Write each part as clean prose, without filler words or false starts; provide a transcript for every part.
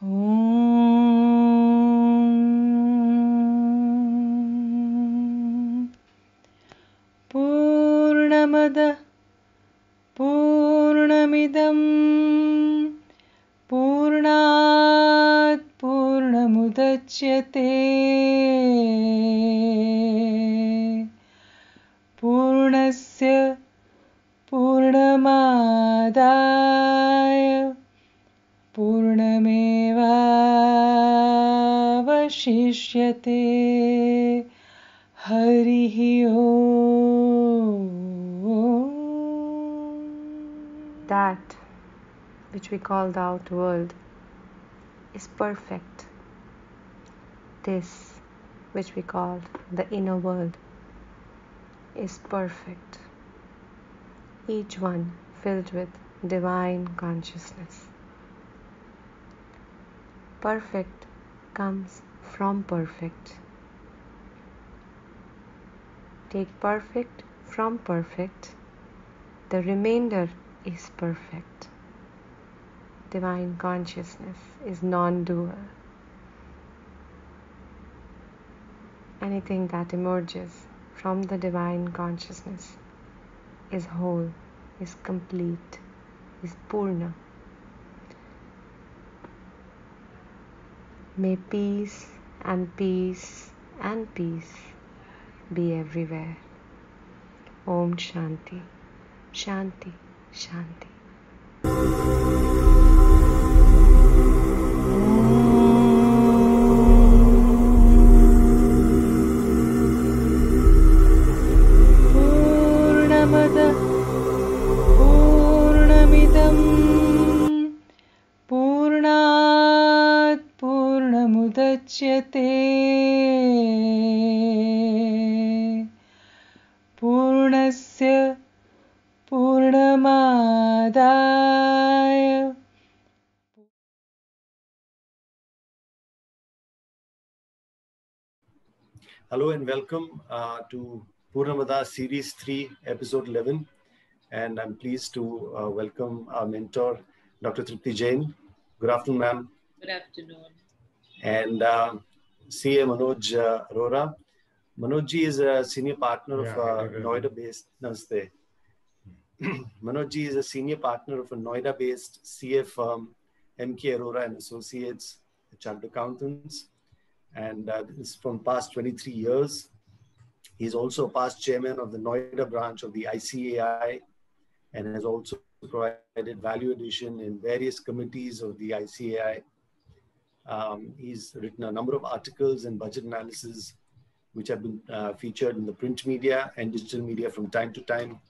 ॐ पूर्णमदः पूर्णमिदं पूर्णात् पूर्णमुदच्यते पूर्णस्य पूर्णमादाय पूर्णमेवावशिष्यते हरिः ओम्. That which we call the outer world is perfect. This which we call the inner world is perfect. Each one filled with divine consciousness. Perfect comes from perfect. Take perfect from perfect. The remainder is perfect. Divine consciousness is non-dual. Anything that emerges from the divine consciousness is whole, is complete, is Purna. May peace and peace and peace be everywhere. Om Shanti, Shanti, Shanti. पूर्णमदः पूर्णमिदं पूर्णात् पूर्णमुदच्यते पूर्णस्य पूर्णमादाय Hello and welcome to Purnamada Series 3, Episode 11. And I'm pleased to welcome our mentor, Dr. Tripti Jain. Good afternoon, ma'am. Good afternoon. And CA Manoj Arora. Manoj ji is a senior partner of Noida-based... Namaste. Manoj ji is a senior partner of a Noida-based CA firm, MK Arora and Associates, Chartered Accountants. And this is from past 23 years. He's also past chairman of the Noida branch of the ICAI and has also provided value addition in various committees of the ICAI. He's written a number of articles and budget analysis which have been featured in the print media and digital media from time to time.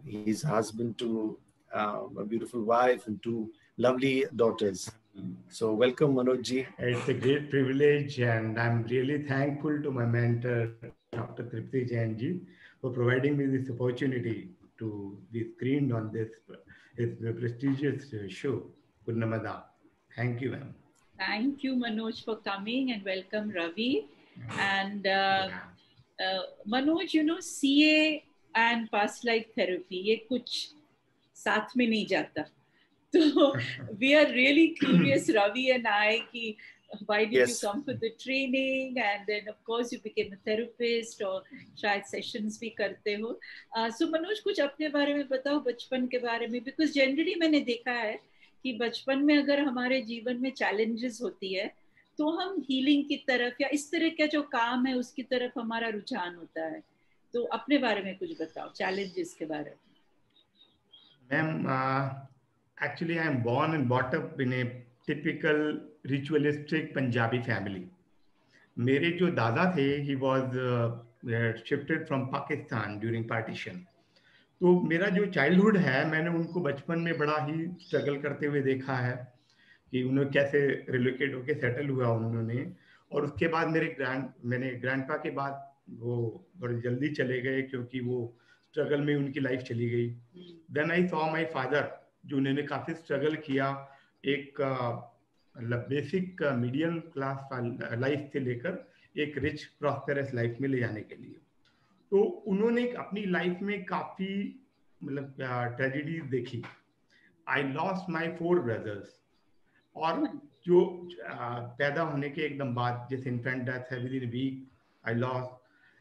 He's husband to a beautiful wife and two lovely daughters. So welcome, Manoj ji. It's a great privilege, and I'm really thankful to my mentor, Dr. Tripti Jain ji, for providing me this opportunity to be screened on this prestigious show, Purnamada. Thank you, ma'am. Thank you, Manoj, for coming, and welcome, Ravi. And Manoj, you know, CA and past life therapy, ये कुछ साथ में नहीं जाता. So we are really curious, Ravi and I, कि why did you come for the training, and then of course you became a therapist और शायद sessions भी करते हो. So Manoj, कुछ अपने बारे में बताओ, बचपन के बारे में, because generally मैंने देखा है कि बचपन में अगर हमारे जीवन में challenges होती है तो हम healing की तरफ या इस तरह का जो काम है उसकी तरफ हमारा रुझान होता है. तो अपने बारे में कुछ बताओ, challenges के बारे में. Ma'am, actually, I am born and brought up in a typical ritualistic Punjabi family. मेरे जो दादा थे, he was shifted from Pakistan during partition. तो मेरा जो चाइल्डहुड है, मैंने उनको बचपन में बड़ा ही स्ट्रगल करते हुए देखा है कि उन्होंने कैसे रिलोकेट होके सेटल हुआ उन्होंने. और उसके बाद मैंने ग्रैंडपा के बाद वो बड़ी जल्दी चले गए क्योंकि वो स्ट्रगल में उनकी लाइफ चली गई. Then I saw my father, जो उन्होंने काफी स्ट्रगल किया एक मतलब बेसिक मीडियम क्लास लाइफ से लेकर एक रिच प्रॉस्पेरस लाइफ में ले जाने के लिए. तो उन्होंने अपनी लाइफ में काफी मतलब ट्रेजेडीज देखी. आई लॉस्ट माय 4 ब्रदर्स और जो पैदा होने के एकदम बाद, जैसे इन्फेंट डेथ है, within week I loss.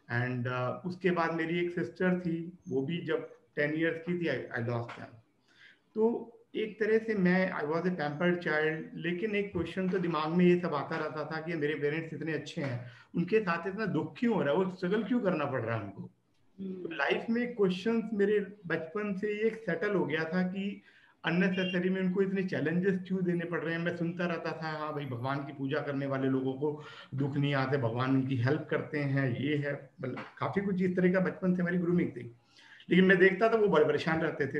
And उसके बाद मेरी एक सिस्टर थी, वो भी जब 10 इयर्स की थी, आई लॉस देम। तो एक तरह से मैं आई वॉज ए पैम्पर्ड चाइल्ड, लेकिन एक क्वेश्चन तो दिमाग में ये सब आता रहता था कि मेरे पेरेंट्स इतने अच्छे हैं, उनके साथ इतना दुख क्यों हो रहा है, वो स्ट्रगल क्यों करना पड़ रहा है उनको। तो लाइफ में क्वेश्चंस मेरे बचपन से ये सेटल हो गया था कि अननेसेसरी में उनको इतने चैलेंजेस क्यों देने पड़ रहे हैं। मैं सुनता रहता था, हाँ भाई भगवान की पूजा करने वाले लोगों को दुख नहीं आते, भगवान उनकी हेल्प करते हैं, ये है, मतलब काफी कुछ इस तरह का बचपन से हमारी ग्रूमिंग थी। लेकिन मैं देखता था वो बड़े परेशान रहते थे।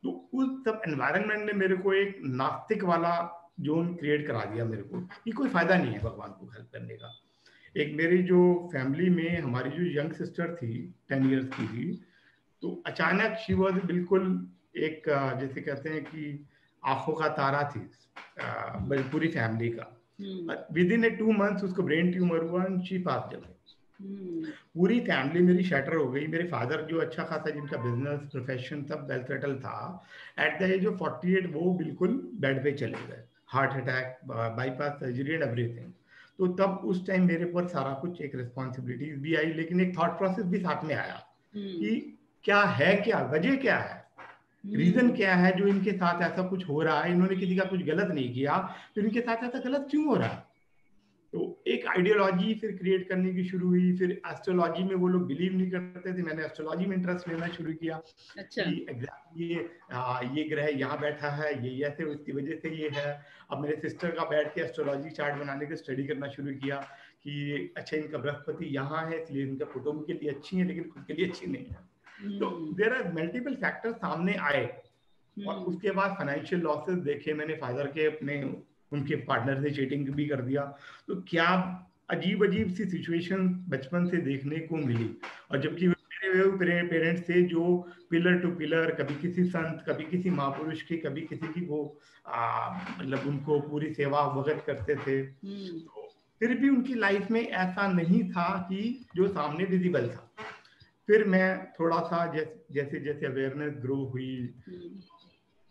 तो उस सब एनवायरनमेंट ने मेरे को एक नास्तिक वाला जोन क्रिएट करा दिया मेरे को कि कोई फायदा नहीं है भगवान को हेल्प करने का। एक मेरी जो फैमिली में हमारी जो यंग सिस्टर थी 10 इयर्स की थी, तो अचानक शी वॉज बिल्कुल एक जैसे कहते हैं कि आंखों का तारा थी पूरी फैमिली का। विद इन 2 months उसको ब्रेन ट्यूमर हुआ एंड शी पास्ड अवे। पूरी फैमिली मेरी शटर हो गई। मेरे फादर जो अच्छा खासा जिनका बिजनेस प्रोफेशन सब वेल सेटल था, एट द एज ऑफ 48 वो बिल्कुल बेड पे चले गए, heart attack, bypass surgery and everything. तो तब उस टाइम मेरे पर सारा कुछ एक रिस्पॉन्सिबिलिटीज भी आई, लेकिन एक थॉट प्रोसेस भी साथ में आया कि क्या है, क्या वजह क्या है, रीजन क्या है जो इनके साथ ऐसा कुछ हो रहा है। इन्होंने किसी का कुछ गलत नहीं किया, तो इनके साथ ऐसा गलत क्यों हो रहा है। तो एक आइडियोलॉजी फिर क्रिएट करने की शुरू हुई। फिर एस्ट्रोलॉजी में वो लोग बिलीव नहीं करते थे, मैंने एस्ट्रोलॉजी में इंटरेस्ट लेना शुरू किया। अच्छा। कि एग्जैक्टली ये ग्रह यहाँ बैठा है, ये ऐसे उसकी वजह से ये है। अब मेरे सिस्टर का बैठ के एस्ट्रोलॉजी चार्ट बनाने का स्टडी करना शुरू किया कि अच्छा इनका बृहस्पति यहाँ है इसलिए इनका कुटुंब के लिए अच्छी है लेकिन खुद के लिए अच्छी नहीं है। तो देयर आर मल्टीपल फैक्टर्स सामने आए। और उसके बाद फाइनेंशियल लॉसेस देखे मैंने, फादर के अपने उनके पार्टनर से चीटिंग भी कर दिया। तो क्या अजीब अजीब सी सिचुएशन बचपन से देखने को मिली। और जबकि मेरे पेरेंट्स थे जो पिलर टू पिलर, कभी किसी संत, कभी किसी महापुरुष की, कभी किसी की वो मतलब उनको पूरी सेवा वगैरह करते थे। तो फिर भी उनकी लाइफ में ऐसा नहीं था कि जो सामने विजिबल था। फिर मैं थोड़ा सा जैसे जैसे अवेयरनेस ग्रो हुई,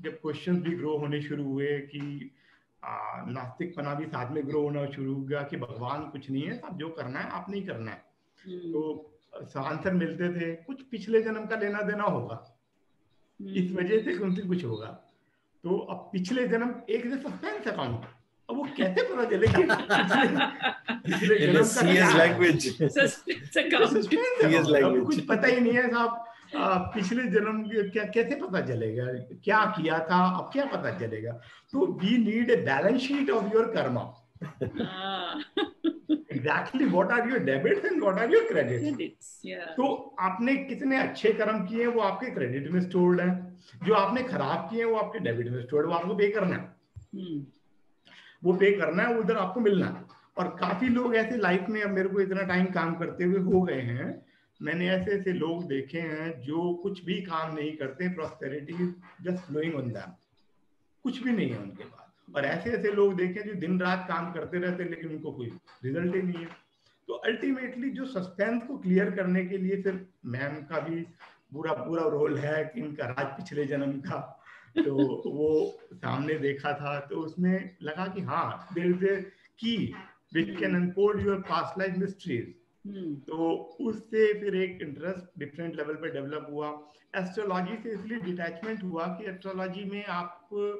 जब क्वेश्चन भी ग्रो होने शुरू हुए कि नास्तिकपना भी साथ में ग्रो होना शुरू हो गया कि भगवान कुछ नहीं है, सब जो करना है आपने ही करना है। तो आंसर मिलते थे, कुछ पिछले जन्म का लेना देना होगा, इस वजह से उनसे कुछ होगा। तो अब पिछले जन्म एक सस्पेंस अकाउंट, अब वो कैसे पता चलेगा पिछले जन्म का लैंग्वेज, अब कुछ पता ही नहीं है साहब पिछले जन्म क्या कैसे पता चलेगा, क्या किया था, अब क्या पता चलेगा। तो we need a balance sheet of your karma. Exactly what are your debits and what are your credits. तो आपने कितने अच्छे कर्म किए वो आपके क्रेडिट में स्टोर्ड है, जो आपने खराब किए वो आपके डेबिट में स्टोर्ड है, वो आपको पे करना है। वो पे करना है, उधर आपको मिलना है। और काफी लोग ऐसे लाइफ में, अब मेरे को इतना टाइम काम करते हुए हो गए हैं, मैंने ऐसे ऐसे लोग देखे हैं जो कुछ भी काम नहीं करते, prosperity just flowing on them, कुछ भी नहीं है उनके पास। और ऐसे ऐसे लोग देखे जो दिन रात काम करते रहते लेकिन उनको कोई रिजल्ट ही नहीं है। तो अल्टीमेटली जो सस्पेंस को क्लियर करने के लिए फिर मैम का भी पूरा पूरा रोल है कि इनका राज पिछले जन्म का, तो वो सामने देखा था। तो उसमें लगा कि हाँ, देयर इज ए की which can unfold your past life mysteries. तो उससे फिर एक इंटरेस्ट डिफरेंट लेवल पे डेवलप हुआ। एस्ट्रोलॉजी से इसलिए डिटैचमेंट हुआ कि एस्ट्रोलॉजी में आपको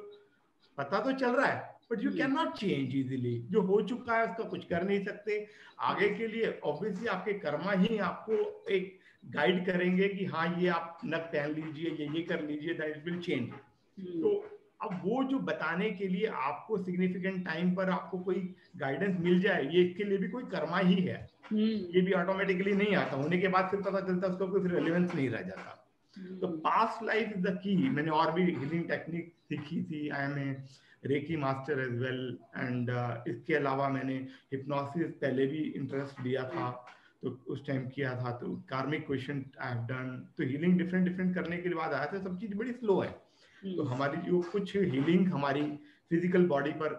पता तो चल रहा है but you can not change easily. जो हो चुका है उसका कुछ कर नहीं सकते। आगे के लिए ऑब्वियसली आपके कर्मा ही आपको एक गाइड करेंगे कि हाँ ये आप नक पहन लीजिए, ये कर लीजिए, दैट इट विल चेंज। तो अब वो जो बताने के लिए आपको सिग्निफिकेंट टाइम पर आपको कोई गाइडेंस मिल जाए, ये इसके लिए भी कोई कर्मा ही है। ये भी ऑटोमेटिकली नहीं आता, होने के बाद फिर पता चलता उसका कोई फिर रेलेवेंस नहीं रह जाता। तो past life is the key. मैंने और भी हीलिंग टेक्निक सीखी थी, I am a reiki master as well, and इसके अलावा मैंने हिप्नोसिस पहले भी इंटरेस्ट लिया था, तो उस टाइम किया था। तो कार्मिक क्वेश्चन आई हैव डन। तो हीलिंग डिफरेंट डिफरेंट करने के बाद आया था, सब चीज बड़ी स्लो है। तो हमारी जो कुछ हीलिंग हमारी फिजिकल बॉडी पर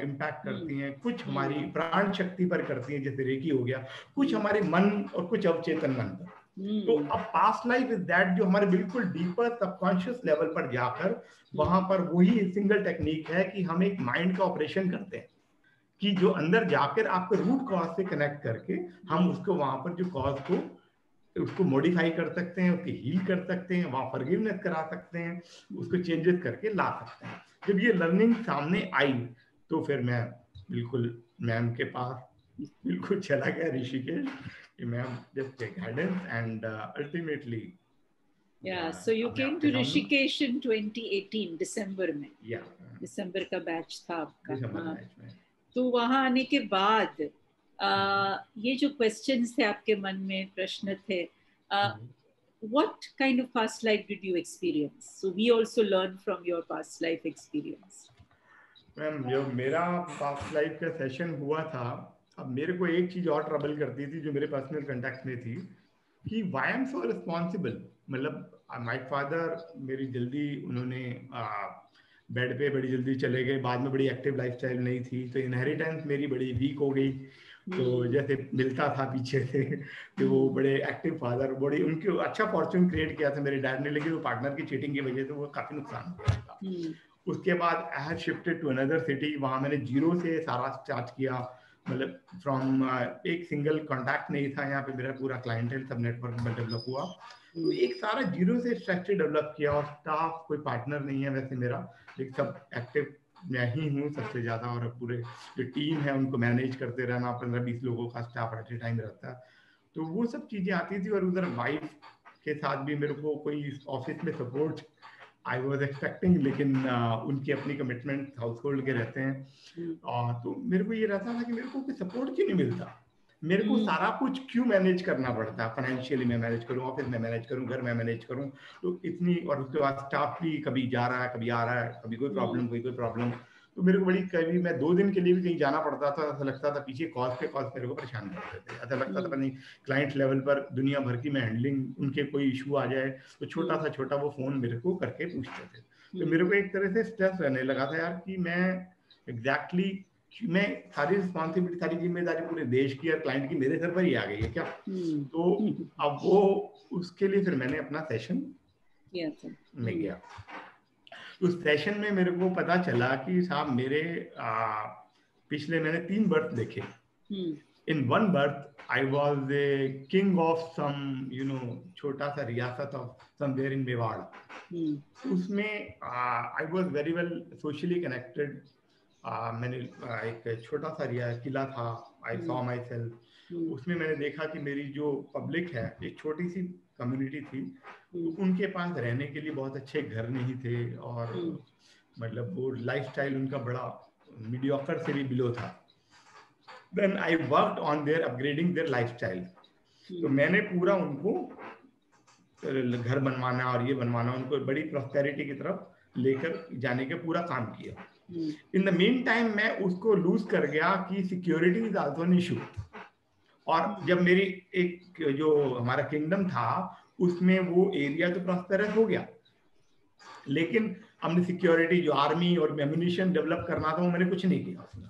इम्पैक्ट करती हैं, कुछ हमारी प्राण शक्ति पर करती हैं जैसे रेकी हो गया, कुछ हमारे मन और कुछ अवचेतन मन पर। तो अब पास्ट लाइफ इज दैट जो हमारे बिल्कुल डीपर सबकॉन्शियस लेवल पर जाकर वहां पर वही सिंगल टेक्निक है कि हम एक माइंड का ऑपरेशन करते हैं कि जो अंदर जाकर आपके रूट कॉज से कनेक्ट करके हम उसको वहां पर जो कॉज को उसको मॉडिफाई कर सकते हैं, उसकी हील कर सकते हैं, वहां फॉरगिवनेस करा सकते हैं, उसको चेंजेस करके ला सकते हैं। जब ये लर्निंग सामने आई तो फिर मैं बिल्कुल मैम के पास बिल्कुल चला गया ऋषिकेश कि ma'am just take guidance and ultimately so you came to Rishikesh in 2018 दिसंबर में। दिसंबर का बैच था आपका। तो वहां आने के बाद ये जो क्वेश्चंस थे आपके मन में, प्रश्न थे, what kind of past life did you experience? So we also learn from your past life experience. Ma'am जो मेरा पास्ट लाइफ का सेशन हुआ था, अब मेरे को एक चीज और ट्रबल करती थी जो मेरे पर्सनल कॉन्टेक्ट में थी कि why I am so responsible. मतलब माय फादर मेरी जल्दी उन्होंने बेड पे बड़ी जल्दी चले गए, बाद में बड़ी एक्टिव लाइफस्टाइल नहीं थी, तो इनहेरिटेंस मेरी बड़ी वीक हो गई। तो जैसे मिलता था पीछे से कि वो बड़े एक्टिव फादर, बड़ी उनके अच्छा फॉर्चून क्रिएट किया था मेरे डैड ने, लेकिन वो पार्टनर की चीटिंग की वजह से वो काफी नुकसान हो गया था। उसके बाद I have shifted to another city, वहां मैंने जीरो से सारा स्टार्ट किया। मतलब फ्रॉम एक सिंगल कॉन्टैक्ट नहीं था यहाँ पे, मेरा पूरा क्लाइंटेल सब नेटवर्क में डेवलप हुआ। तो एक सारा जीरो से स्ट्रक्चर डेवलप किया और स्टाफ कोई पार्टनर नहीं है वैसे मेरा, लेकिन सब एक्टिव मैं ही हूँ सबसे ज्यादा, और पूरे जो टीम है उनको मैनेज करते रहना, 15-20 लोगों का स्टाफ एट ए टाइम रहता है। तो वो सब चीजें आती थी। और उधर वाइफ के साथ भी मेरे को कोई ऑफिस में सपोर्ट आई वॉज एक्सपेक्टिंग, लेकिन उनकी अपनी कमिटमेंट हाउस होल्ड के रहते हैं। और तो मेरे को ये रहता था कि मेरे को कोई सपोर्ट क्यों नहीं मिलता, मेरे को सारा कुछ क्यों मैनेज करना पड़ता है, फाइनेंशियली मैं मैनेज करूं, ऑफिस में मैनेज करूं, घर में मैनेज करूं, तो इतनी। और उसके बाद स्टाफ भी कभी जा रहा है, कभी आ रहा है, कभी कोई प्रॉब्लम। तो मेरे को बड़ी, कभी मैं 2 दिन के लिए भी कहीं जाना पड़ता था, ऐसा लगता था पीछे कॉज पे कॉज मेरे को परेशान करते थे। ऐसा लगता था नहीं क्लाइंट लेवल पर दुनिया भर की मैं हैंडलिंग, उनके कोई इशू आ जाए तो छोटा वो फोन मेरे को करके पूछते थे। तो मेरे को एक तरह से स्ट्रेस रहने लगा था यार कि मैं एग्जैक्टली मैं सारी रिस्पॉन्सिबिलिटी, सारी जिम्मेदारी पूरे देश की और क्लाइंट की मेरे सर पर ही आ गई है क्या। तो अब वो उसके लिए फिर मैंने अपना सेशन में गया। उस सेशन में मेरे को पता चला कि साहब मेरे पिछले मैंने 3 बर्थ देखे। In 1 birth I was a king of some छोटा सा रियासत ऑफ समवेयर इन मेवाड़। उसमें I was very well socially connected. मैंने एक छोटा सा किला था, आई सॉ माई सेल्फ। उसमें मैंने देखा कि मेरी जो पब्लिक है, एक छोटी सी कम्युनिटी थी, तो उनके पास रहने के लिए बहुत अच्छे घर नहीं थे, और मतलब वो लाइफस्टाइल उनका बड़ा मीडियोकर से भी बिलो था। Then I worked on their upgrading their lifestyle. तो मैंने पूरा उनको घर बनवाना और ये बनवाना, उनको बड़ी प्रॉस्पेरिटी की तरफ लेकर जाने का पूरा काम किया। इन द मीन टाइम मैं उसको लूज कर गया कि security is also an issue. और जब मेरी एक जो हमारा किंगडम था उसमें वो एरिया तो प्रॉस्पेरस हो गया, लेकिन हमने सिक्योरिटी जो आर्मी और एम्युनिशन डेवलप करना था वो मैंने कुछ नहीं किया उसमें।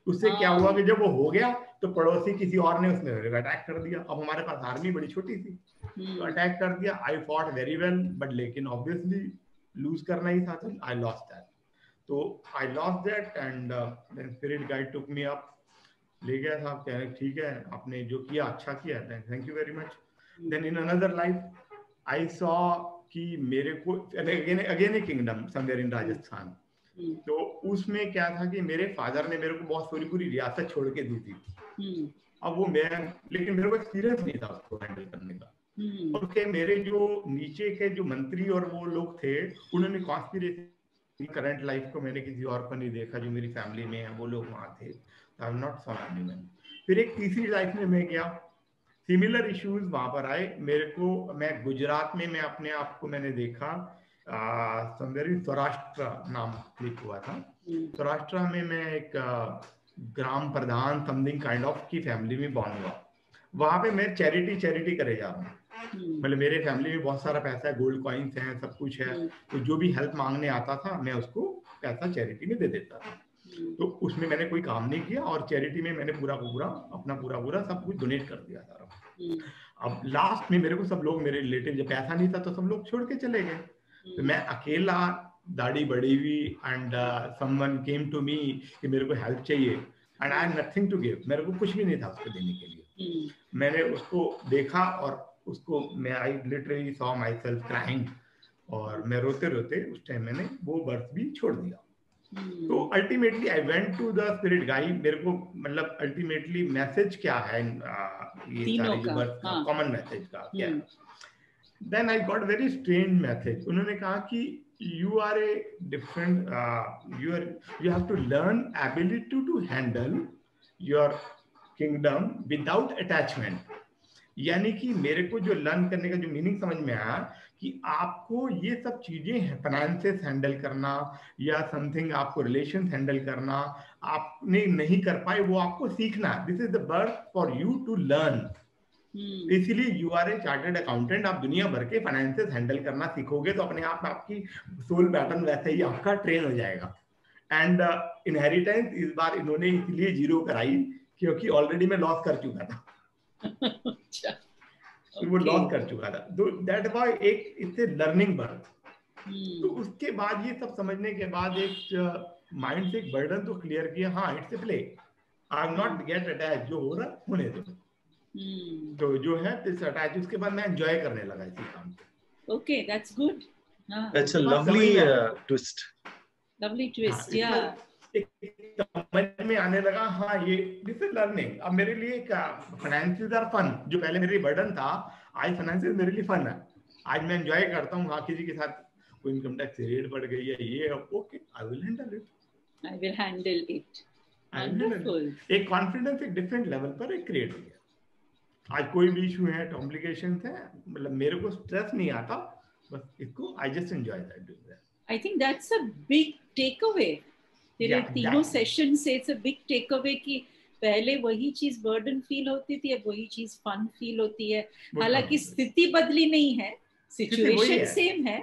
उससे क्या हुआ कि जब वो हो गया तो पड़ोसी किसी और ने उसमें अटैक कर दिया। अब हमारे पास आर्मी बड़ी छोटी थी, तो अटैक कर दिया। I fought very well, but लेकिन ऑब्वियसली लूज करना ही था, तो आई लॉस्ट दैट। तो I lost that and then spirit guide took me up, ले गया था, कह रहे ठीक है आपने जो किया अच्छा किया, thank you very much. Then in another life I saw कि मेरे को again a kingdom somewhere in Rajasthan. तो उसमें क्या था कि मेरे फादर ने मेरे को बहुत पूरी रियासत छोड़ के दी थी। अब वो मैं, लेकिन मेरे को एक्सपीरियंस नहीं था उसको हैंडल करने का। और उसके मेरे जो नीचे के जो मंत्री और वो लोग थे, उन्होंने कॉन्स्पिरेसी, करंट लाइफ को मैंने किसी और को नहीं देखा, जो मेरी फैमिली में है वो लोग वहां थे। I am not saw anyone. फिर एक तीसरी लाइफ में मैं गया, सिमिलर इश्यूज वहां पर आए मेरे को। मैं गुजरात में मैं अपने आप को मैंने देखा, सौराष्ट्र नाम क्लिक हुआ था। सौराष्ट्र में मैं एक ग्राम प्रधान समथिंग काइंड ऑफ की फैमिली में बॉर्न हुआ। वहां पे मैं चैरिटी करे जा रहा हूँ। मतलब मेरे फैमिली में बहुत सारा पैसा है, गोल्ड कॉइन्स हैं, सब कुछ है, तो जो भी हेल्प मांगने आता था मैं उसको पैसा चैरिटी में दे देता था। तो उसमें मैंने कोई काम नहीं किया, और चैरिटी में मैंने पूरा अपना पूरा सब कुछ डोनेट कर दिया था। अब लास्ट में मेरे को सब लोग, मेरे रिलेटिव, जब पैसा नहीं था तो सब लोग छोड़ के चले गए, तो मैं अकेला, दाढ़ी बड़ी हुई, and someone came to me कि मेरे को हेल्प चाहिए, and I had nothing to give, मेरे को कुछ भी नहीं था उसको देने के लिए। मैंने उसको देखा और उसको मैं, I literally saw my self crying, और मैं रोते रोते उस टाइम मैंने वो बर्थ भी छोड़ दिया। तो ultimately I went to the spirit guide, मेरे को मतलब अल्टीमेटली मैसेज क्या है ये सारी जो बर्थ का कॉमन मैसेज का क्या है। Then I got very strange message. उन्होंने कहा कि you are a different you have to learn ability to handle your kingdom without attachment। यानी कि मेरे को जो लर्न करने का जो मीनिंग समझ में आया कि आपको ये सब चीजें हैं, फाइनेंसेस हैंडल करना या समथिंग, आपको रिलेशन हैंडल करना आपने नहीं कर पाए, वो आपको सीखना। This is the birth for you to learn. इसीलिए you are a chartered accountant, आप दुनिया भर के फाइनेंसेस हैंडल करना सीखोगे तो अपने आप आपकी सोल पैटर्न वैसे ही आपका ट्रेन हो जाएगा। एंड इनहेरिटेंस इस बार इन्होंने इसलिए 0 कराई क्योंकि ऑलरेडी मैं लॉस कर चुका था। वो लॉस कर चुका था, तो दैट वाज एक इससे लर्निंग बर्थ। तो उसके बाद ये सब समझने के बाद एक माइंड से एक बर्डन तो क्लियर किया, हाँ it's a play, I am not get attach, जो हो रहा होने दो। तो जो है दिस अटैच, उसके बाद मैं एंजॉय करने लगा इसी काम को। Okay, that's good. That's a lovely twist, lovely twist. या समझ में आने लगा, हाँ ये दिस इज लर्निंग। अब मेरे लिए फाइनेंसेस आर फन, जो पहले मेरे बर्डन था, आज फाइनेंसेस मेरे लिए फन है। आज मैं एंजॉय करता हूँ, हाँ किसी के साथ कोई इनकम टैक्स रेट बढ़ गई है ये, okay I will handle it, I will handle it. Wonderful. एक कॉन्फिडेंस एक डिफरेंट लेवल पर एक क्रिएट हो गया। आज कोई भी इशू है, कॉम्प्लिकेशंस है, मतलब मेरे को स्ट्रेस नहीं आता, बस इसको I just enjoy that. I think that's a big tech away तेरे तीनों सेशन से। It's a big tech away कि पहले वही चीज बर्डन फील होती थी, अब वही चीज फन फील होती है। हालांकि स्थिति बदली नहीं है, सिचुएशन सेम है,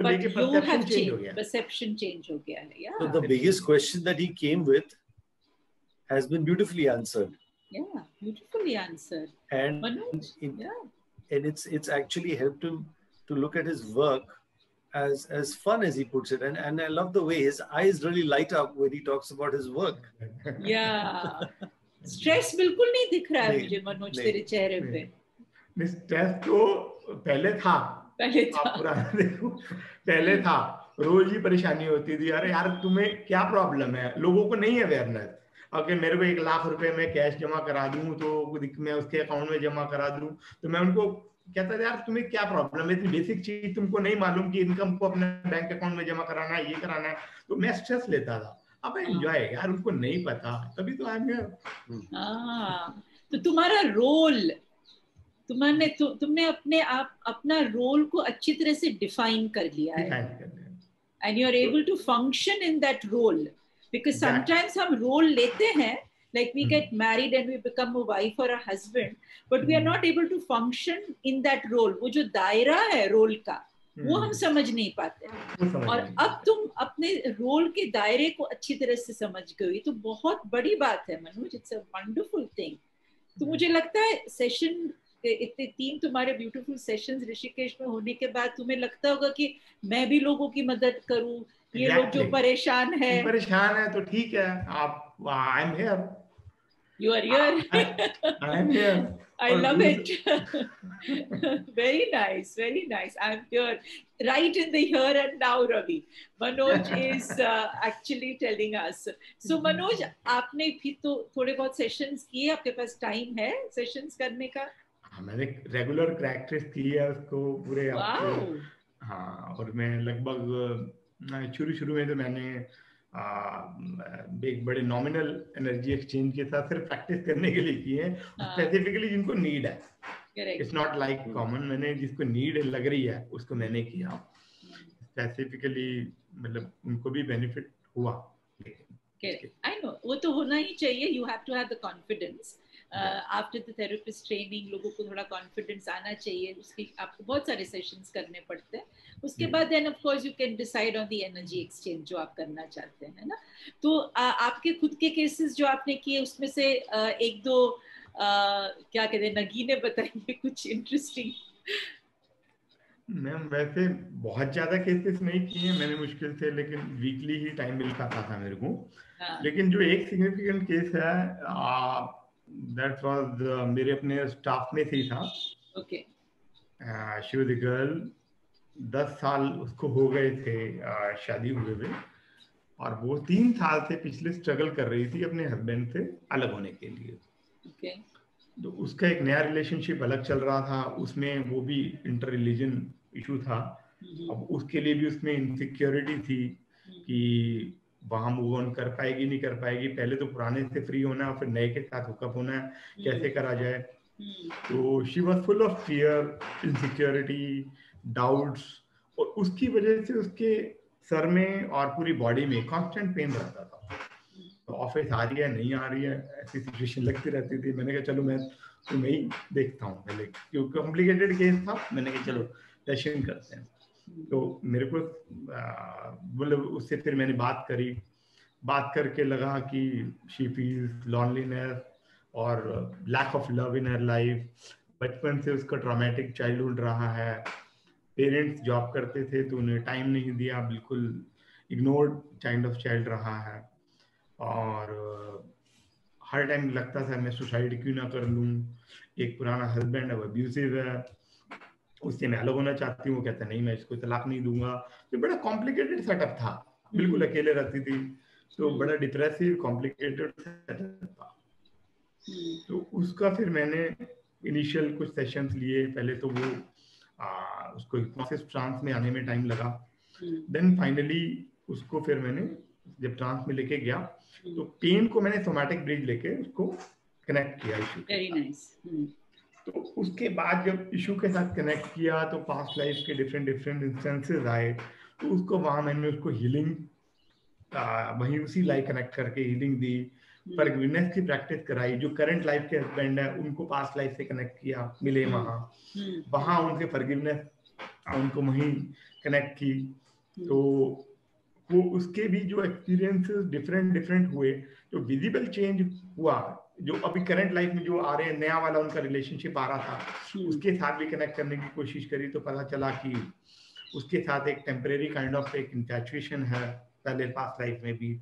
but you have changed, perception change हो गया है। So the biggest question that he came with has been beautifully answered. Yeah, beautifully answered. And Manoj, and it's actually helped him to look at his work as fun, as he puts it, and I love the way his eyes really light up when he talks about his work. Yeah, stress बिल्कुल नहीं दिख रहा है मुझे मनोज तेरे चेहरे पे। Stress तो पहले था, पुराना देखो, पहले था, रोज ही परेशानी होती थी, अरे यार तुम्हें क्या प्रॉब्लम है, लोगों को नहीं अवेयरनेस। अगर मेरे को 1 लाख रुपए में कैश जमा करा दूं तो मैं उसके अकाउंट में जमा करा दूं, तो मैं उनको कहता था यार तुम्हें क्या प्रॉब्लम है, इतनी बेसिक चीज तुमको नहीं मालूम कि इनकम को अपने बैंक अकाउंट में जमा कराना है, ये कराना है, तो मैं स्ट्रेस लेता था। अब एंजॉय, यार उनको नहीं पता, तभी तो आई एम हियर। तो तुम्हारा रोल, तुमने अपने आप अपना रोल को अच्छी तरह से डिफाइन कर लिया है, and you are able to function in that role. Because sometimes हम रोल लेते हैं, like we get married and we become a wife or a husband, but we are not able to function in that role. वो जो दायरा है role का, वो हम समझ नहीं पाते। और अब तुम अपने रोल के दायरे को अच्छी तरह से समझ गई, तो बहुत बड़ी बात है Manoj. It's a wonderful thing. तो मुझे लगता है सेशन, इतने 3 तुम्हारे ब्यूटीफुल सेशंस ऋषिकेश में होने के बाद तुम्हें लगता होगा कि मैं भी लोगों की मदद करूं, ये लोग जो परेशान है तो ठीक है, आप, I am here, you are here, I am here, I love it, very nice, very nice. I am here, right in the here and now, Ravi. Manoj is actually telling us. So Manoj, आपने भी तो थोड़े बहुत sessions किए, आपके पास time है sessions करने का? मैंने रेगुलर प्रैक्टिस की है उसको पूरे आपको। हाँ, और मैं लगभग शुरू में तो मैंने एक बड़े नॉमिनल एनर्जी एक्सचेंज के साथ सिर्फ प्रैक्टिस करने के लिए किए हैं, स्पेसिफिकली जिनको नीड है। इट्स नॉट लाइक कॉमन, मैंने जिसको नीड लग रही है उसको मैंने किया स्पेसिफिकली, मतलब उनको भी बेनिफिट हुआ। आई नो, वो तो होना ही चाहिए। You have to have the confidence after the therapist training. लोगों को थोड़ा कॉन्फिडेंस आना चाहिए, उसकी आपको बहुत सारे सेशंस करने पड़ते हैं। उसके बाद then of course you can decide on the energy exchange जो आप करना चाहते हैं, है ना। तो आपके खुद के केसेस जो आपने किए उसमें से 1-2 क्या कहते हैं, नगीने बताएंगे कुछ इंटरेस्टिंग? मैम वैसे बहुत ज्यादा केसेस नहीं किए मैंने, मुश्किल से, लेकिन वीकली ही टाइम मिल पाता था मेरे को। लेकिन जो एक सिग्निफिकेंट केस है दैट वाज मेरे अपने स्टाफ में से ही था। Okay. She was a girl, 10 साल उसको हो गए थे शादी हुए हुए, और वो 3 साल से पिछले स्ट्रगल कर रही थी अपने हस्बैंड से अलग होने के लिए। ओके। तो उसका एक नया रिलेशनशिप अलग चल रहा था, उसमें वो भी इंटर रिलीजन इशू था। अब उसके लिए भी उसमें इनसिक्योरिटी थी कि वहां मूव ऑन कर पाएगी नहीं कर पाएगी, पहले तो पुराने से फ्री होना है और फिर नए के साथ हुकअप होना है, कैसे करा जाए। तो she was full of fear, insecurity, doubts, और उसकी वजह से उसके सर में और पूरी बॉडी में कांस्टेंट पेन रहता था। तो ऑफिस आ रही है नहीं आ रही है ऐसी सिचुएशन लगती रहती थी। मैंने कहा चलो मैं तुम्हें ही देखता हूँ पहले, क्योंकि कॉम्प्लिकेटेड केस था। मैंने कहा चलो सेशन करते हैं। तो मेरे को मतलब उससे फिर मैंने बात करी, बात करके लगा कि शी फील्स लॉनलीनेस और lack of love in her life. बचपन से उसका ट्रॉमेटिक चाइल्डहुड रहा है, पेरेंट्स जॉब करते थे तो उन्हें टाइम नहीं दिया, बिल्कुल इग्नोर्ड काइंड ऑफ चाइल्ड रहा है, और हर टाइम लगता था मैं सुसाइड क्यों ना कर लूं। एक पुराना हस्बैंड है, अब्यूसिव है, उससे मैं अलग होना चाहती हूँ, कहता नहीं मैं इसको तलाक नहीं दूंगा। तो बड़ा कॉम्प्लिकेटेड सेटअप था, बिल्कुल अकेले रहती थी, तो बड़ा डिप्रेसिव कॉम्प्लिकेटेड सेटअप था। तो उसका फिर मैंने इनिशियल कुछ सेशंस लिए। पहले तो वो उसको हिप्नोसिस ट्रांस में आने में टाइम लगा, देन फाइनली उसको फिर मैंने जब ट्रांस में लेके गया तो पेन को मैंने सोमैटिक ब्रिज लेके उसको कनेक्ट किया इशू। Very nice. तो उसके बाद जब इशू के साथ कनेक्ट किया तो पास्ट लाइफ के डिफरेंट इंस्टेंसेस आए, तो उसको वहां मैंने उसको हीलिंग वहीं उसी लाइफ कनेक्ट करके हीलिंग दी, फॉरगिवनेस की प्रैक्टिस कराई। जो करंट लाइफ के हस्बैंड है उनको पास्ट लाइफ से कनेक्ट किया, मिले वहां उनसे फॉरगिवनेस उनको वहीं कनेक्ट की। तो वो उसके भी जो एक्सपीरियंसेस डिफरेंट हुए, जो विजिबल चेंज हुआ, जो अभी करंट लाइफ में जो आ रहे हैं, नया वाला उनका रिलेशनशिप आ रहा था, उसके साथ भी कनेक्ट करने की कोशिश करी तो पता चला कि उसके साथ एक टेम्परेरी काइंड ऑफ एक इंफैचुएशन है पहले पास्ट लाइफ में भी।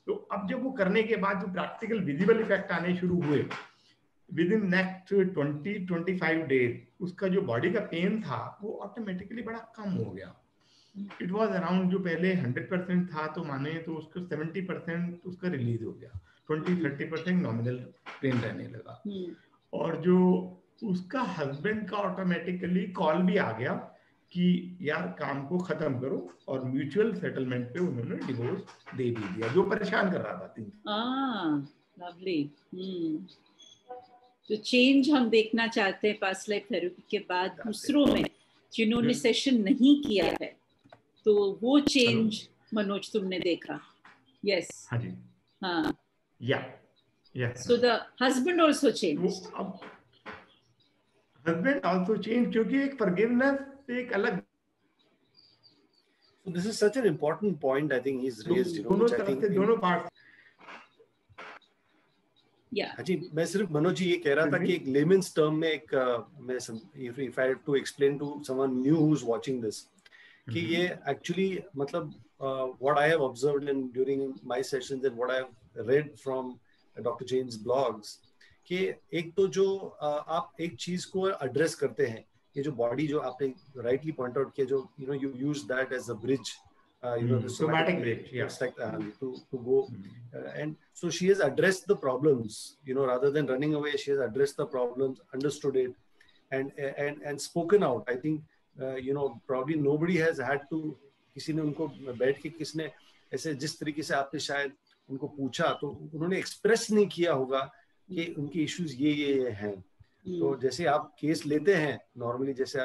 तो अब जब वो करने के बाद जो प्रैक्टिकल विजिबल इफेक्ट आने शुरू हुए विद इन नेक्स्ट 20-25 डेज, उसका जो बॉडी का पेन था वो ऑटोमेटिकली बड़ा कम हो गया। इट वॉज अराउंड, जो पहले 100% था तो माने तो उसको 70% उसका रिलीज हो गया, 20-30% नॉमिनल पेन रहने लगा। और जो उसका हस्बैंड का ऑटोमेटिकली कॉल भी आ गया कि यार काम को खत्म करो, और म्यूचुअल सेटलमेंट पे उन्होंने डिवोर्स दे भी दिया, जो परेशान कर रहा था। लवली। तो चेंज हम देखना चाहते हैं पास्ट लाइफ थेरेपी के बाद दूसरों में जिन्होंने सेशन नहीं किया है, तो वो चेंज मनोज तुमने देखा? यस। हाँ जी। हाँ। या yes. So the husband also change. Husband also change, क्योंकि एक फॉरगिवनेस एक अलग। So this is such an important point I think he's raised, you know, दोनों which I think दोनों पार्ट। हाँ जी, मैं सिर्फ मनोज जी ये कह रहा था कि एक लेमन्स टर्म में एक मैं if I have to explain to someone new who's watching this, कि ये एक्चुअली मतलब what I have observed in during my sessions and what I have read from Dr. Jain's blogs, कि एक तो जो आप एक चीज को एड्रेस करते हैं, ये जो बॉडी जो आपने राइटली पॉइंट आउट किया, जो you know you use that as a bridge, you know, the somatic bridge, to go, and so she has addressed the problems, you know, rather than running away. She has addressed the problems, understood it, and spoken out. I think you know, probably nobody has had to, किसी ने उनको बैठ के किसने ऐसे जिस तरीके से आपने शायद उनको पूछा तो उन्होंने एक्सप्रेस नहीं किया होगा कि उनके इश्यूज ये हैं। तो जैसे आप केस लेते हैं नॉर्मली, जैसे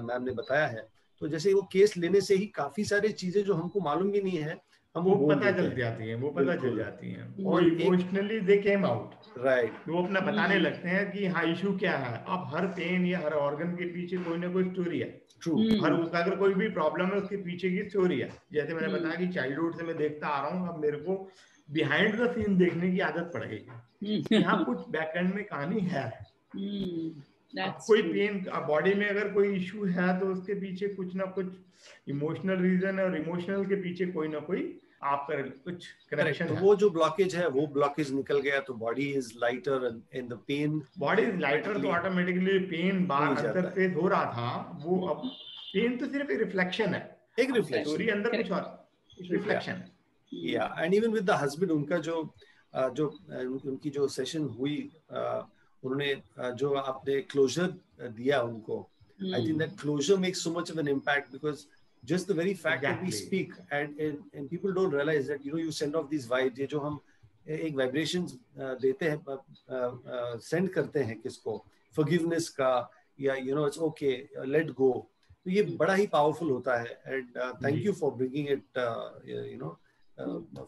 मैम ने बताया है, तो जैसे वो केस लेने से ही काफी सारी चीजें जो हमको मालूम भी नहीं है हम वो बोल पता देते चल हैं। जाती हैं, वो पता चल बिल्कुल। जाती हैं और और एक इमोशनली दे केम आउट, राइट वो अपना बताने लगते हैं कि हाँ इशू क्या है। अब हर पेन या हर ऑर्गन के पीछे कोई ना कोई स्टोरी है, ट्रू हर अगर कोई भी प्रॉब्लम है उसके पीछे की स्टोरी है। जैसे मैंने बताया कि चाइल्डहुड से मैं देखता आ रहा हूँ, अब मेरे को बिहाइंड द सीन देखने की आदत पड़ गई है। यहाँ कुछ बैकएंड में कहानी है। अब कोई पेन बॉडी में अगर कोई इशू है तो उसके पीछे कुछ ना कुछ इमोशनल रीजन है, और इमोशनल के पीछे कोई ना कोई आपका कुछ करेक्ट। कनेक्शन तो है। वो जो ब्लॉकेज है, वो ब्लॉकेज निकल गया तो body is lighter and the pain, body is lighter तो ऑटोमेटिकली पेन बाहर अंदर से हो रहा था वो, अब पेन तो सिर्फ एक रिफ्लेक्शन है, एक रिफ्लेक्शन, स्टोरी अंदर कुछ और, रिफ्लेक्शन है। या and even with the husband, उनका जो उनकी जो सेशन हुई, उन्होंने जो आपने क्लोजर दिया उनको, I think that closure makes so much of an impact, because just the very fact that we speak and people don't realize that you send off these vibes, ये जो हम एक वाइब्रेशंस देते हैं, सेंड करते हैं किसको, फॉरगिवनेस का, या इट्स ओके, लेट गो, तो ये बड़ा ही पावरफुल होता है। And thank you for bringing it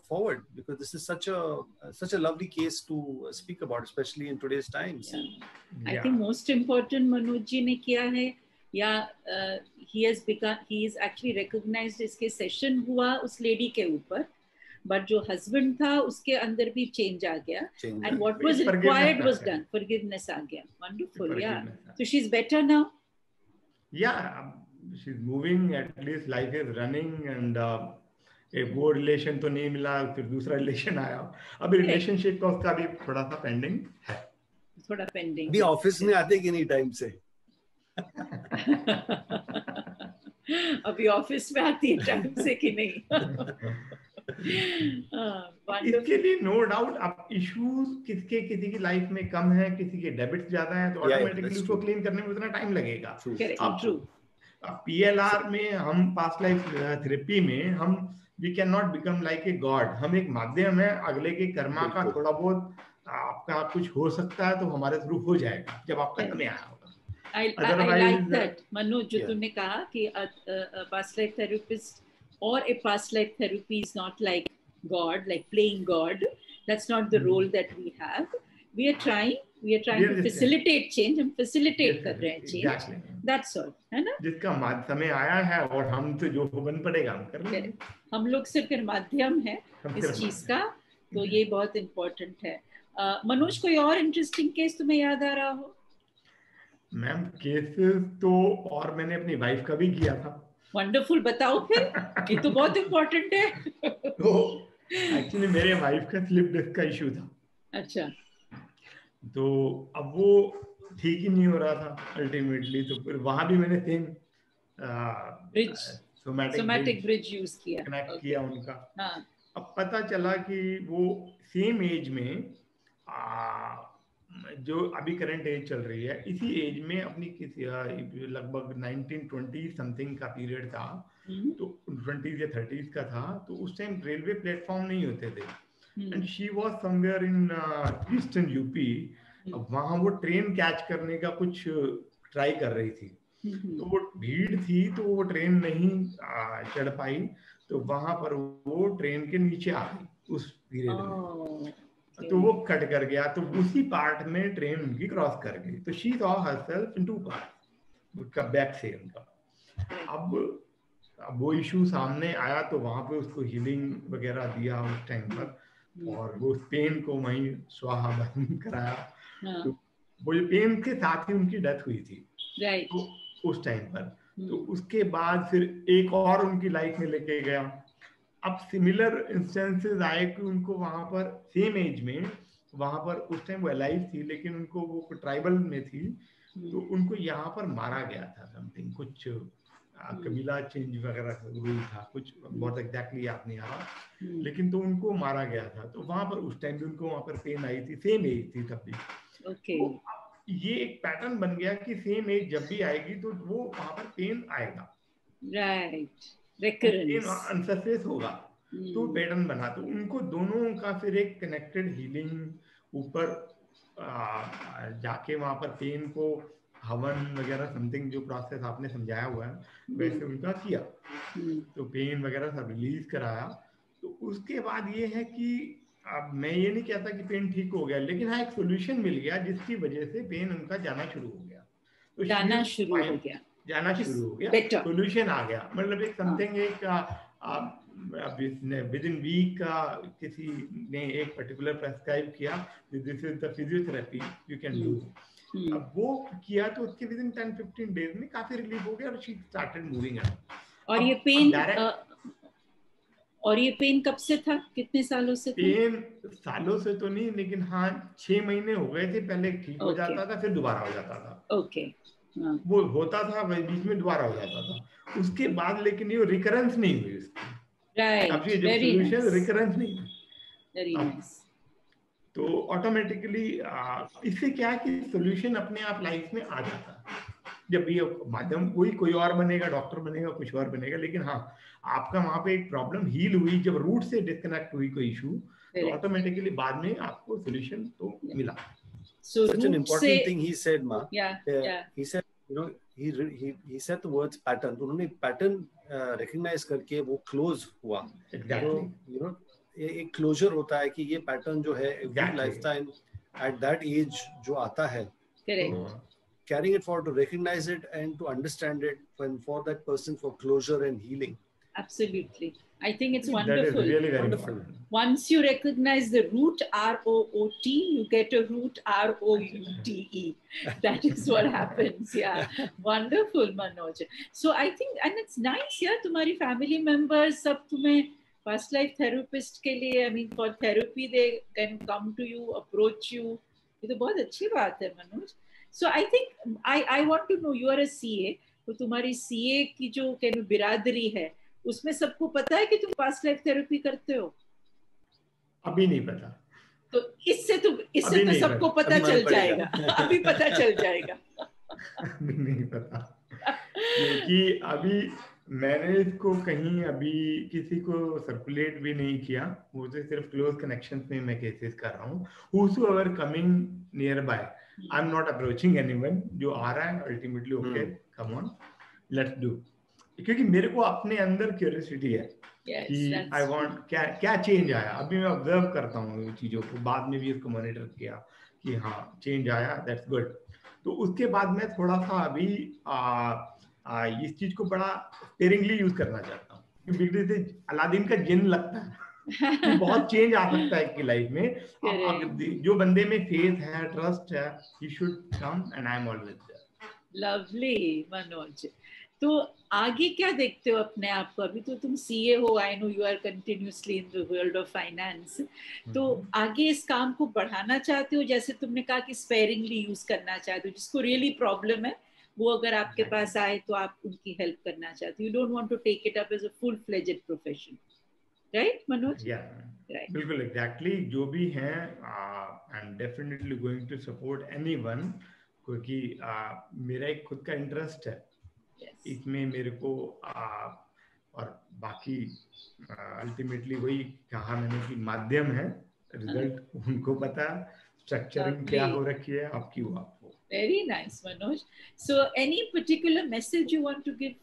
forward, because this is such a lovely case to speak about, especially in today's times. I think most important Manoj ji ने किया है, या he is actually recognized, इसके सेशन हुआ उस lady के ऊपर, but जो हस्बैंड था उसके अंदर भी चेंज आ गया, and what was required was done, forgiveness आ गया। वंडरफुल, या so she's better now, she's moving, at least life is running, and एक वो रिलेशन तो नहीं मिला, फिर दूसरा रिलेशन आया, अभी रिलेशनशिप का उसका भी थोड़ा सा पेंडिंग है, थोड़ा पेंडिंग। अभी ऑफिस में आते कि नहीं टाइम से? अभी ऑफिस में आती है टाइम से कि नहीं? इसके लिए नो डाउट अब इश्यूज किसी की लाइफ में कम है, किसी के डेबिट्स ज्यादा है, तो ऑटोमेटिकली उसको क्लीन करने में उतना टाइम लगेगा। अब PLR में हम पास्ट लाइफ थेरेपी में हम we can not become like a god, हम एक माध्यम है, अगले के कर्मा का थोड़ा बहुत आपका कुछ हो सकता है तो हमारे थ्रू हो जाएगा जब आपका समय आया होगा। I like that, Manu, जो तुमने कहा कि past life therapist or a past life therapy is not like God, like playing God. That's not the role that we have. We are trying to facilitate change. हम facilitate कर रहे हैं change. Exactly. That's all, है ना? जिसका समय आया है और हम तो जो बन पड़ेगा हम कर लेंगे। हम लोग सिर्फ माध्यम है इस चीज का, तो ये बहुत important है। मनोज, कोई और इंटरेस्टिंग केस तुम्हें याद आ रहा हो? मैम केसेस तो और मैंने अपनी वाइफ का भी किया था। वंडरफुल, बताओ फिर, ये तो बहुत इम्पोर्टेंट है। तो एक्चुअली मेरे वाइफ का स्लिप डिस्क का इशू था। अच्छा। तो अब वो ठीक ही नहीं हो रहा था अल्टीमेटली, तो फिर वहां भी मैंने same bridge, somatic bridge use किया, कनेक्ट किया उनका। हाँ। अब पता चला कि वो सेम एज में जो अभी करंट एज चल रही है, इसी एज में अपनी किसी लगभग 1920 समथिंग का पीरियड था, तो 20s या 30s का था, तो उस टाइम रेलवे प्लेटफॉर्म नहीं होते थे, and she was somewhere in eastern UP. अब वहां वो ट्रेन कैच करने का कुछ ट्राई कर रही थी, तो वो भीड़ थी तो वो ट्रेन नहीं चढ़ पाई, तो वहां पर वो ट्रेन के नीचे आ गई उस पीरियड में, तो वो कट कर गया, तो उसी पार्ट में ट्रेन उनकी क्रॉस कर गई, तो she saw herself in 2 part, उसका बैक से उनका। अब वो इशू सामने आया तो वहां पे उसको हीलिंग वगैरह दिया उस टाइम पर, और वो पेन को वहीं स्वाहा बंद कराया। तो वो पेन के साथ ही उनकी डेथ हुई थी, तो उस टाइम पर, तो उसके बाद फिर एक और उनकी लाइफ में लेके गया। अब सिमिलर इंस्टेंसेस आए कि उनको वहां पर सेम एज में, वहां पर उस टाइम वो अलाइव थी लेकिन उनको वो ट्राइबल में थी, तो उनको यहाँ पर मारा गया था समथिंग, कुछ कबीला चेंज वगैरह रूल था, कुछ बहुत एग्जैक्टली याद नहीं आ रहा, लेकिन तो उनको मारा गया था। तो वहां पर उस टाइम भी उनको वहां पर पेन आई थी, सेम एज थी तब भी। तो ये एक पैटर्न बन गया कि सेम एज जब भी आएगी तो वो वहां पर पेन आएगा, राइट, अनसरफेस होगा, तो पैटर्न बना। तो उनको दोनों का फिर एक कनेक्टेड हीलिंग ऊपर जाके वहां पर पेन को हवन वगैरह समथिंग जो प्रोसेस आपने समझाया हुआ है वैसे उनका किया, तो पेन वगैरह सब रिलीज कराया, तो उसके बाद ये है कि अब मैं ये नहीं कहता कि पेन ठीक हो गया, लेकिन हाँ एक सोल्यूशन मिल गया जिसकी वजह से पेन उनका जाना शुरू हो गया। तो जाना शुरू हो गया, सोल्यूशन आ गया। मतलब एक समथिंग एक विद इन वीक किसी ने एक पर्टिकुलर प्रेस्क्राइब किया, this is the physiotherapy you can do. अब वो किया तो उसके विद इन 10-15 डेज में काफी रिलीफ हो गया और शी स्टार्टेड मूविंग अराउंड। और ये पेन कब से था, कितने सालों से था? पेन सालों से तो नहीं, लेकिन हाँ 6 महीने हो गए थे। पहले ठीक हो जाता था, फिर दोबारा हो जाता था। ओके, वो होता था, बीच में दोबारा हो जाता था। उसके बाद लेकिन ये रिकरेंस नहीं हुई उसकी। राइट, अब ये जो सोल्यूशन रिकरेंस नहीं हुई, वेरी नाइस। तो ऑटोमेटिकली इससे क्या है कि सोल्यूशन अपने आप लाइफ में आ जाता है। जब ये माध्यम कोई और बनेगा, डॉक्टर बनेगा, कुछ और बनेगा, लेकिन हाँ आपका वहां पे एक प्रॉब्लम हील हुई, जब रूट से डिस्कनेक्ट हुई कोई इशू, तो ऑटोमेटिकली बाद में आपको सोल्यूशन तो मिला। So such an important thing he said, Ma. Yeah. He said, you know, he said the words pattern. उन्होंने pattern recognize करके वो close हुआ. Exactly. So, you know, एक closure होता है कि ये pattern जो है every lifetime at that age जो आता है. Correct. Carrying it forward to recognize it and to understand it for that person for closure and healing. Absolutely. I think it's wonderful. That is really very wonderful. important. Once you recognize the root R-O-O-T, you get a root R-O-U-T-E. That is what happens. Yeah. Wonderful, Manoj. So I think, and it's nice, yeah, तुम्हारी family members सब तुम्हें past life therapist के लिए, I mean, for therapy, they can come to you, approach you. ये तो बहुत अच्छी बात है, Manoj. So I think, I want to know, you are a CA, तो तुम्हारी CA की जो कहने बिरादरी है, उसमें सबको पता है कि तुम पास्ट लाइफ थेरेपी करते हो? अभी नहीं पता। तो इससे तो सबको पता चल जाएगा। अभी पता चल जाएगा। नहीं पता, क्योंकि अभी मैंने इसको कहीं अभी किसी को सर्कुलेट भी नहीं किया। मुझे सिर्फ क्लोज कनेक्शंस में मैं केसेस कर रहा हूँ। Whosoever coming nearby, I'm not approaching anyone. जो आ रहा है ultimately okay, come on, let's do. क्योंकि मेरे को अपने अंदर क्यूरियोसिटी है कि आई वांट क्या चेंज आया। अभी मैं ऑब्जर्व करता हूँ चीजों को, बाद में भी इसको मॉनिटर किया कि हाँ चेंज आया, दैट्स गुड। तो उसके बाद मैं थोड़ा सा अभी इस चीज को बड़ा स्पेरिंगली यूज करना चाहता हूँ, क्योंकि अलादीन का जिन लगता है कि बहुत चेंज आ सकता है की लाइफ में। जो बंदे में फेथ है, ट्रस्ट है, he should come and I am always there. Lovely Manoj. तो आगे क्या देखते हो अपने आप को? अभी तो तुम सीए हो, I know you are continuously in the world of finance, तो आगे इस काम को बढ़ाना चाहते हो? जैसे तुमने कहा कि स्पेयरिंगली यूज करना चाहते हो, जिसको रियली प्रॉब्लम है वो अगर आपके पास आए तो आप उनकी हेल्प करना चाहते हो। You don't want to take it up as a full fledged profession, right Manoj? Right, बिल्कुल एग्जैक्टली। जो भी हैं I am definitely going to support anyone, क्योंकि मेरा एक खुद का इंटरेस्ट है इसमें मेरे को और बाकी अल्टीमेटली वही कहा मैंने कि माध्यम है, रिजल्ट उनको पता, स्ट्रक्चरिंग क्या हो रखी है आपकी वो आपको। Very nice Manoj. So any particular message you want to give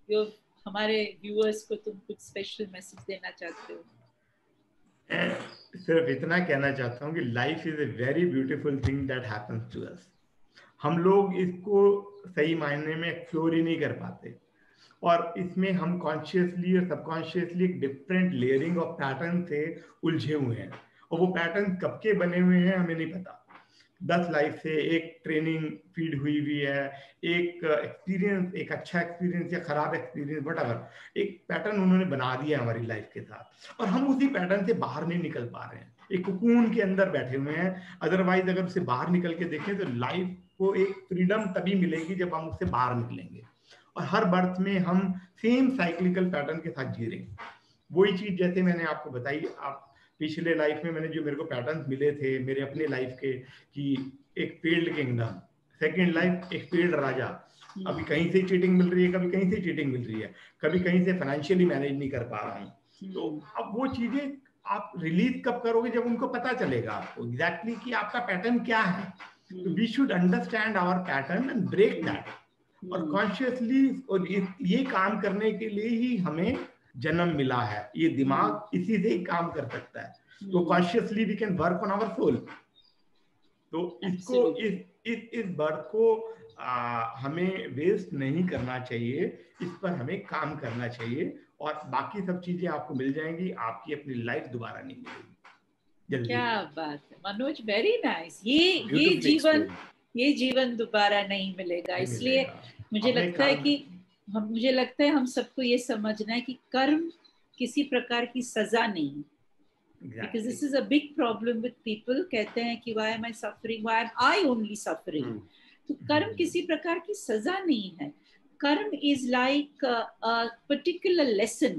your हमारे व्यूअर्स को? तुम कुछ स्पेशल मैसेज देना चाहते हो? सिर्फ इतना कहना चाहता हूँ कि life is a very beautiful thing that happens to us. हम लोग इसको सही मायने में एक्सप्लोर ही नहीं कर पाते, और इसमें हम कॉन्शियसली और सबकॉन्शियसली एक डिफरेंट लेयरिंग ऑफ पैटर्न से उलझे हुए हैं, और वो पैटर्न कब के बने हुए हैं हमें नहीं पता। 10 लाइफ से एक ट्रेनिंग फीड हुई है, एक एक्सपीरियंस, एक अच्छा एक्सपीरियंस या खराब एक्सपीरियंस, व्हाटएवर, एक पैटर्न उन्होंने बना दिया हमारी लाइफ के साथ, और हम उसी पैटर्न से बाहर नहीं निकल पा रहे हैं, एक कोकून के अंदर बैठे हुए हैं। अदरवाइज अगर उसे बाहर निकल के देखें तो लाइफ को एक फ्रीडम तभी मिलेगी जब हम उससे बाहर निकलेंगे, और हर बर्थ में हम सेम साइक्लिकल पैटर्न के साथ जी रहे हैं। वही चीज जैसे मैंने आपको बताई, आप पिछले लाइफ में मैंने जो मेरे को पैटर्न्स मिले थे मेरे अपने लाइफ के, कि एक फेल्ड किंगडम, सेकंड लाइफ एक फेल्ड राजा, अभी कहीं से चीटिंग मिल रही है, कभी कहीं से चीटिंग मिल रही है, कभी कहीं से फाइनेंशियली मैनेज नहीं कर पा रहा हूँ। तो अब वो चीजें आप रिलीज कब करोगे? जब उनको पता चलेगा आपको एग्जैक्टली कि आपका पैटर्न क्या है। तो we should understand our pattern and break that, और कॉन्शियसली, और ये काम करने के लिए ही हमें जन्म मिला है, ये दिमाग इसी से ही काम कर सकता है. तो consciously we can work on our soul. तो इसको इस बर्थ को हमें वेस्ट नहीं करना चाहिए, इस पर हमें काम करना चाहिए, और बाकी सब चीजें आपको मिल जाएंगी. आपकी अपनी लाइफ दोबारा नहीं मिलेगी जल्दी. क्या बात है मनोज, वेरी नाइस. ये जीवन दोबारा नहीं मिलेगा. इसलिए मुझे लगता है हम सबको ये समझना है कि कर्म किसी प्रकार की सजा नहीं है. Because this is a big problem with people. कहते हैं कि why am I suffering? Why am I only suffering? तो कर्म किसी प्रकार की सजा नहीं है. कर्म is like a particular lesson.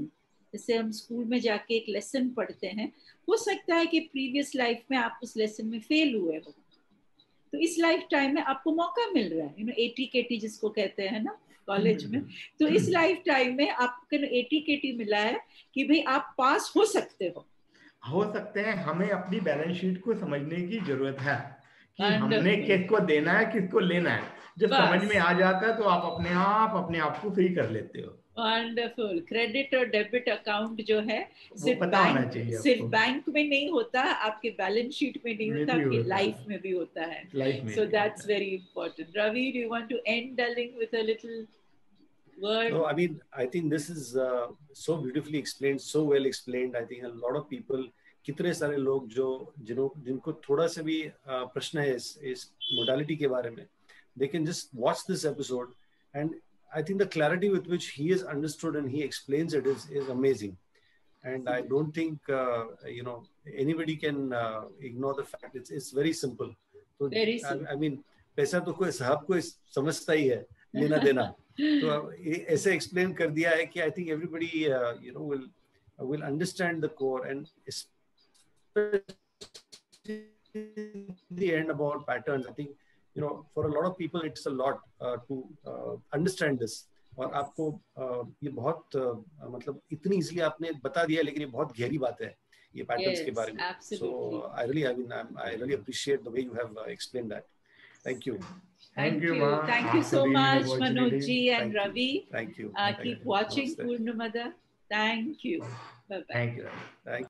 जैसे हम स्कूल में जाके एक लेसन पढ़ते हैं, हो सकता है कि प्रीवियस लाइफ में आप उस लेसन में फेल हुए हो, तो इस लाइफ टाइम में आपको मौका मिल रहा है. ATKT जिसको कहते हैं ना कॉलेज में, तो इस लाइफ टाइम में आपको ATKT मिला है कि भाई आप पास हो सकते हैं. हमें अपनी बैलेंस शीट को समझने की जरूरत है कि हमने किसको देना है, किसको लेना है. जब समझ में आ जाता है तो आप अपने आप को फ्री कर लेते हो. वंडरफुल. क्रेडिट और डेबिट अकाउंट जो है सिर्फ बैंक में नहीं होता, आपके बैलेंस शीट में नहीं होता, आपकी लाइफ में भी होता है. So that's very important. Ravi, do you want to end, darling, with a little word? No, I mean, I think this is so beautifully explained, so well explained. I think a lot of people, कितने सारे लोग जिनको थोड़ा सा भी प्रश्न है इस मोडालिटी के बारे में, they can just watch this episode, and I think the clarity with which he is understood and he explains it is amazing. And I don't think anybody can ignore the fact it's very simple. So very simple. I mean, पैसा तो कोई साहब को समझता ही है, लेना देना. तो ऐसे explain कर दिया है कि I think everybody will understand the core, and especially the end about patterns. I think for a lot of people it's a lot to understand this. और आपको ये बहुत मतलब इतनी इजीली आपने बता दिया, लेकिन ये बहुत गहरी बात है ये पैटर्न्स के बारे में. So I really appreciate the way you have explained that. Thank you. Thank you so much, Manoj ji and Ravi. Thank you. Keep watching Purnamada. Thank you. Bye bye. Thank you.